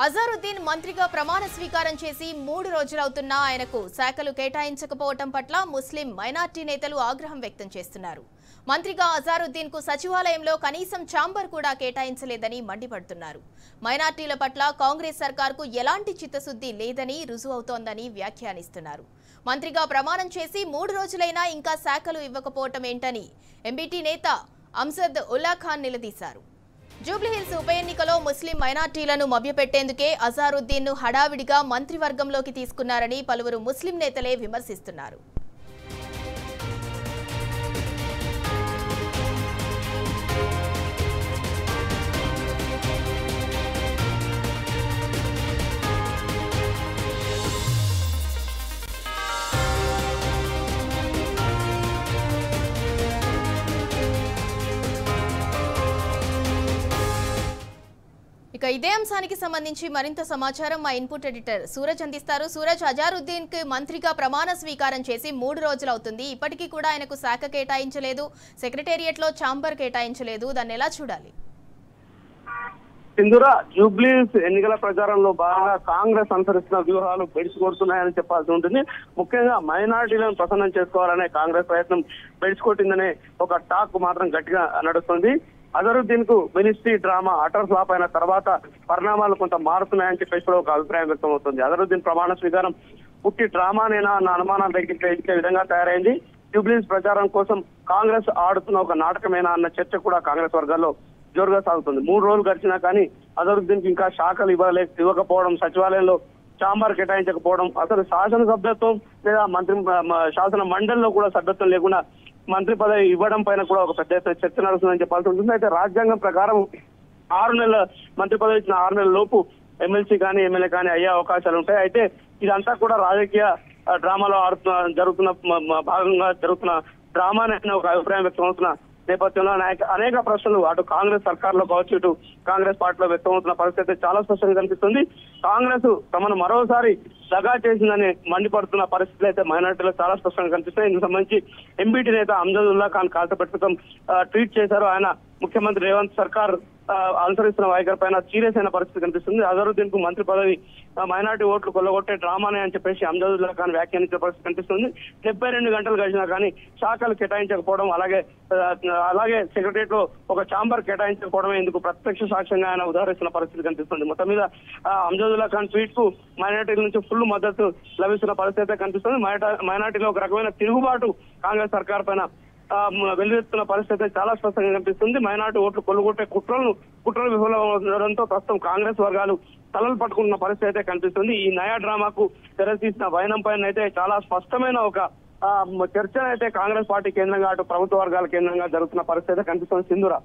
అజారుద్దీన్ మంత్రిగా ప్రమాణ స్వీకారం చేసి 3 రోజులవుతున్నా ఆయనకు శాఖలు కేటాయించకపోవడం పట్ల ముస్లిం మైనార్టీ నేతలు ఆగ్రహం వ్యక్తం చేస్తున్నారు. మంత్రిగా అజారుద్దీన్ కు సచివాలయంలో కనీసం ఛాంబర్ కూడా కేటాయించలేదని మండిపడుతున్నారు. మైనార్టీల పట్ల కాంగ్రెస్ సర్కార్కు ఎలాంటి చిత్తశుద్ధి లేదని రుజువవుతోందని వ్యాఖ్యానిస్తున్నారు. మంత్రిగా ప్రమాణం చేసి 3 రోజులైనా ఇంకా శాఖలు ఇవ్వకపోవటం ఏంటని ఎంబీటీ నేత అమ్జద్ ఉల్లా ఖాన్ నిలదీశారు. జూబ్లీహిల్స్ ఉప ఎన్నికలో ముస్లిం మైనార్టీలను మభ్యపెట్టేందుకే అజారుద్దీన్ ను హడావిడిగా మంత్రివర్గంలోకి తీసుకున్నారని పలువురు ముస్లిం నేతలే విమర్శిస్తున్నారు. ఇక ఇదే అంశానికి సంబంధించి మరింత సమాచారం మా ఇన్పుట్ ఎడిటర్ సూరజ్ అందిస్తారు. సూరజ్, అజారుద్దీన్ కి మంత్రిగా ప్రమాణ స్వీకారం చేసి 3 రోజులు అవుతుంది. ఇప్పటికీ కూడా ఆయనకు శాఖ కేటాయించలేదు, సెక్రటేరియట్ లో ఛాంబర్ కేటాయించలేదు. దాన్ని ఎలా చూడాలి? సింధూర, జూబ్లీస్ ఎన్నికల ప్రచారంలో భాగంగా కాంగ్రెస్ అనుసరిస్తున్న వ్యూహాలు బెడిసికొడుతున్నాయని చెప్పాల్సి ఉంటుంది. ముఖ్యంగా మైనారిటీలను ప్రసన్నం చేసుకోవాలనే కాంగ్రెస్ ప్రయత్నం బెడిసికొట్టిందనే ఒక టాక్ మాత్రం గట్టిగా నడుస్తుంది. అజరుద్దీన్ కు మినిస్ట్రీ డ్రామా అటర్ ఫ్లాప్ అయిన తర్వాత పరిణామాలు కొంత మారుతున్నాయని చెప్పేసి కూడా ఒక అభిప్రాయం వ్యక్తం అవుతుంది. అజరుద్దీన్ ప్రమాణ స్వీకారం పుట్టి డ్రామానేనా అన్న అనుమానాలు రేకెత్తే విధంగా తయారైంది. జూబ్లీస్ ప్రచారం కోసం కాంగ్రెస్ ఆడుతున్న ఒక నాటకమేనా అన్న చర్చ కూడా కాంగ్రెస్ వర్గాల్లో జోరుగా సాగుతుంది. 3 రోజులు గడిచినా కానీ అజరుద్దీన్ కి ఇంకా శాఖలు ఇవ్వకపోవడం, సచివాలయంలో ఛాంబర్ కేటాయించకపోవడం, అసలు శాసనసభ్యత్వం లేదా శాసన మండలిలో కూడా సభ్యత్వం లేకుండా మంత్రి పదవి ఇవ్వడం పైన కూడా ఒక పెద్ద ఎత్తున చర్చ నడుస్తుందని చెప్పాల్సి ఉంటుంది. అయితే రాజ్యాంగం ప్రకారం 6 నెలల మంత్రి పదవి ఇచ్చిన 6 నెలల లోపు ఎమ్మెల్సీ కానీ ఎమ్మెల్యే కానీ అయ్యే అవకాశాలు ఉంటాయి. అయితే ఇదంతా కూడా రాజకీయ డ్రామాలో భాగంగా జరుగుతున్న డ్రామానే ఒక అభిప్రాయం వ్యక్తం అవుతున్న నేపథ్యంలో అనేక ప్రశ్నలు అటు కాంగ్రెస్ సర్కార్లో కావచ్చు, ఇటు కాంగ్రెస్ పార్టీలో వ్యక్తమవుతున్న పరిస్థితి చాలా స్పష్టంగా కనిపిస్తుంది. కాంగ్రెస్ తమను మరోసారి దగా చేసిందని మండిపడుతున్న పరిస్థితులు అయితే మైనార్టీలో చాలా స్పష్టంగా కనిపిస్తాయి. ఇందుకు సంబంధించి ఎంబీటీ నేత అమ్జద్ ఉల్లా ఖాన్ కాల్తపెట్టుకం ట్వీట్ చేశారు. ఆయన ముఖ్యమంత్రి రేవంత్ సర్కార్ అనుసరిస్తున్న వైఖరి పైన సీరియస్ అయిన పరిస్థితి కనిపిస్తుంది. అజరుద్దీన్ కు మంత్రి పదవి మైనార్టీ ఓట్లు కొల్లగొట్టే డ్రామానే అని చెప్పేసి అమ్జద్ ఉల్లా ఖాన్ వ్యాఖ్యానించిన పరిస్థితి కనిపిస్తుంది. 72 గంటలు గడిచినా కానీ శాఖలు కేటాయించకపోవడం, అలాగే సెక్రటరియట్ లో ఒక ఛాంబర్ కేటాయించకపోవడం ఇందుకు ప్రత్యక్ష సాక్ష్యంగా ఆయన ఉదాహరిస్తున్న పరిస్థితి కనిపిస్తుంది. మొత్తం మీద అమ్జద్ ఉల్లా ఖాన్ ట్వీట్ కు మైనార్టీల నుంచి ఫుల్ మద్దతు లభిస్తున్న పరిస్థితి అయితే కనిపిస్తుంది. మైనార్టీలో ఒక రకమైన తిరుగుబాటు కాంగ్రెస్ సర్కార్ పైన వెల్లువెత్తున్న పరిస్థితి చాలా స్పష్టంగా కనిపిస్తుంది. మైనార్టీ ఓట్లు కొల్లుగొట్టే కుట్రలు విఫలమవడంతో ప్రస్తుతం కాంగ్రెస్ వర్గాలు తలలు పట్టుకుంటున్న పరిస్థితి అయితే కనిపిస్తుంది. ఈ నయా డ్రామాకు తెరతీసిన వైనం పైన అయితే చాలా స్పష్టమైన ఒక చర్చ అయితే కాంగ్రెస్ పార్టీ కేంద్రంగా అటు ప్రభుత్వ వర్గాల కేంద్రంగా జరుగుతున్న పరిస్థితి కనిపిస్తుంది. సింధూర,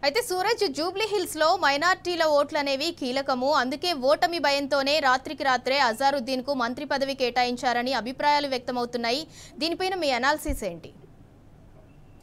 అయితే సూరజ్, జూబ్లీహిల్స్ లో మైనార్టీల ఓట్లనేవి కీలకము, అందుకే ఓటమి భయంతోనే రాత్రికి రాత్రే అజారుద్దీన్ కు మంత్రి పదవి కేటాయించారని అభిప్రాయాలు వ్యక్తమవుతున్నాయి. దీనిపైన మీ అనాలిసిస్ ఏంటి?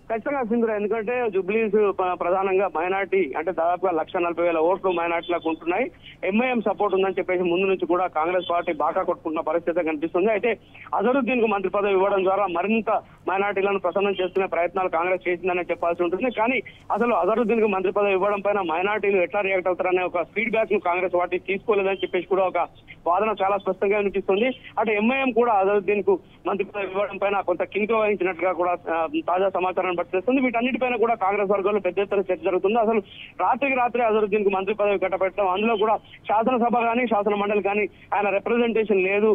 ఖచ్చితంగా సింధూర, ఎందుకంటే జూబ్లీస్ ప్రధానంగా మైనార్టీ అంటే దాదాపుగా 1,40,000 ఓట్లు మైనార్టీలకు ఉంటున్నాయి. ఎంఐఎం సపోర్ట్ ఉందని చెప్పేసి ముందు నుంచి కూడా కాంగ్రెస్ పార్టీ బాగా కొట్టుకుంటున్న పరిస్థితి కనిపిస్తుంది. అయితే అజరుద్దీన్ కు మంత్రి పదవి ఇవ్వడం ద్వారా మరింత మైనార్టీలను ప్రసన్నం చేసుకునే ప్రయత్నాలు కాంగ్రెస్ చేసిందని చెప్పాల్సి ఉంటుంది. కానీ అసలు అజరుద్దీన్ కు మంత్రి పదవి ఇవ్వడం పైన మైనార్టీలు ఎట్లా రియాక్ట్ అవుతారనే ఒక ఫీడ్బ్యాక్ ను కాంగ్రెస్ పార్టీ తీసుకోలేదని చెప్పేసి కూడా ఒక వాదన చాలా స్పష్టంగా వినిపిస్తుంది. అటు ఎంఐఎం కూడా అజరుద్దీన్ కు మంత్రి పదవి ఇవ్వడం పైన కొంత కింక వహించినట్టుగా కూడా తాజా సమాచారం పట్టిస్తుంది. వీటన్నిటిపైన కూడా కాంగ్రెస్ వర్గాల్లో పెద్ద ఎత్తున చర్చ జరుగుతుంది. అసలు రాత్రికి రాత్రి అజరుద్దీన్ కు మంత్రి పదవి కట్టబెట్టడం, అందులో కూడా శాసనసభ కానీ శాసన మండలి కానీ ఆయన రిప్రజెంటేషన్ లేదు.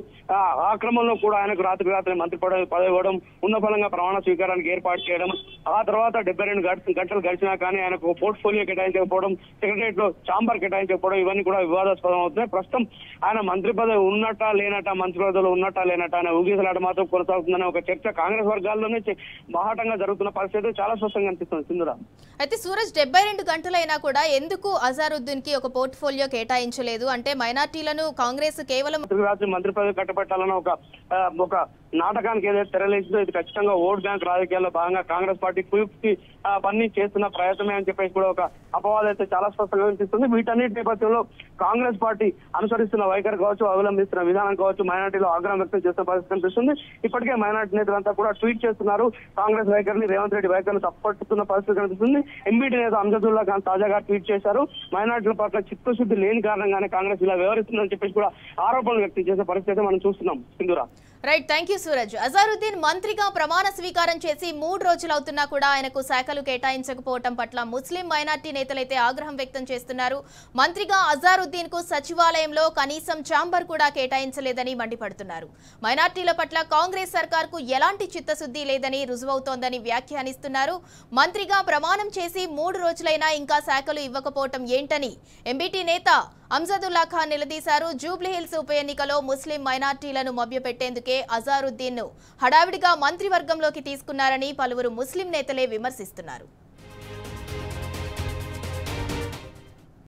ఆ క్రమంలో కూడా ఆయనకు రాత్రికి రాత్రి మంత్రి పదవి ఇవ్వడం, ఉన్న ఫలంగా ప్రమాణ స్వీకారానికి ఏర్పాటు చేయడం, ఆ తర్వాత 72 గంటలు గడిచినా కానీ ఆయనకు పోర్ట్ఫోలియో కేటాయించకపోవడం, సెక్రటరియట్ లో ఛాంబర్ కేటాయించకపోవడం ఇవన్నీ కూడా వివాదాస్పదం అవుతున్నాయి. ప్రస్తుతం ఆయన మంత్రి పదవి ఉన్నట్టా లేనట్టా, మంత్రి పదవిలో ఉన్నట్టా లేనట్టా అనే ఊగిసలాట మాత్రం కొనసాగుతుందనే ఒక చర్చ కాంగ్రెస్ వర్గాల్లోనే బాహాటంగా జరుగుతున్న పరిస్థితి చాలా స్పష్టంగా అనిపిస్తుంది. సింధురా, అయితే సూరజ్, 72 గంటలైనా కూడా ఎందుకు అజారుద్దీన్ కి ఒక పోర్ట్ఫోలియో కేటాయించలేదు? అంటే మైనార్టీలను కాంగ్రెస్ కేవలం రాత్రి మంత్రి పదవి కట్టబెట్టాలన్న ఒక నాటకానికి ఏదైతే తెరలేసిందో ఇది ఖచ్చితంగా ఓట్ బ్యాంక్ రాజకీయాల్లో భాగంగా కాంగ్రెస్ పార్టీ కుయుక్తి పని చేస్తున్న ప్రయత్నమే అని చెప్పేసి కూడా ఒక అపవాదం అయితే చాలా స్పష్టంగా కనిపిస్తుంది. వీటన్నిటి నేపథ్యంలో కాంగ్రెస్ పార్టీ అనుసరిస్తున్న వైఖరి కావచ్చు, అవలంబిస్తున్న విధానం కావచ్చు, మైనార్టీలో ఆగ్రహం వ్యక్తం చేస్తున్న పరిస్థితి కనిపిస్తుంది. ఇప్పటికే మైనార్టీ నేతలంతా కూడా ట్వీట్ చేస్తున్నారు. కాంగ్రెస్ వైఖరిని, రేవంత్ రెడ్డి వైఖరిని తప్పట్టుతున్న పరిస్థితి కనిపిస్తుంది. ఎంబీటీ నేత అమ్జదుల్లా ఖాన్ తాజాగా ట్వీట్ చేశారు. మైనార్టీల పట్ల చిత్తశుద్ధి లేని కారణంగానే కాంగ్రెస్ ఇలా వ్యవహరిస్తుందని చెప్పేసి కూడా ఆరోపణలు వ్యక్తం చేసే పరిస్థితి మనం చూస్తున్నాం. Sindhura. Right, thank you Suraj. Azharuddin మంత్రిగా ప్రమాణ స్వీకారం చేసి 3 రోజులవుతున్నా కూడా ఆయనకు శాఖలు కేటాయించకపోవడం పట్ల ముస్లిం మైనార్టీ నేతలైతే ఆగ్రహం వ్యక్తం చేస్తున్నారు. మంత్రిగా అజారుద్దీన్ కు సచివాలయంలో కనీసం ఛాంబర్ కూడా కేటాయించలేదని మండిపడుతున్నారు. మైనార్టీల పట్ల కాంగ్రెస్ సర్కార్కు ఎలాంటి చిత్తశుద్ధి లేదని రుజువవుతోందని వ్యాఖ్యానిస్తున్నారు. మంత్రిగా ప్రమాణం చేసి 3 రోజులైనా ఇంకా శాఖలు ఇవ్వకపోవటం ఏంటని ఎంబీటీ నేత అమ్జదుల్లా ఖాన్ నిలదీశారు. జూబ్లీహిల్స్ ఉప ఎన్నికలో ముస్లిం మైనార్టీలను మభ్యపెట్టేందుకే అజారుద్దీన్ ను హడావిడిగా మంత్రివర్గంలోకి తీసుకున్నారని పలువురు ముస్లిం నేతలే విమర్శిస్తున్నారు.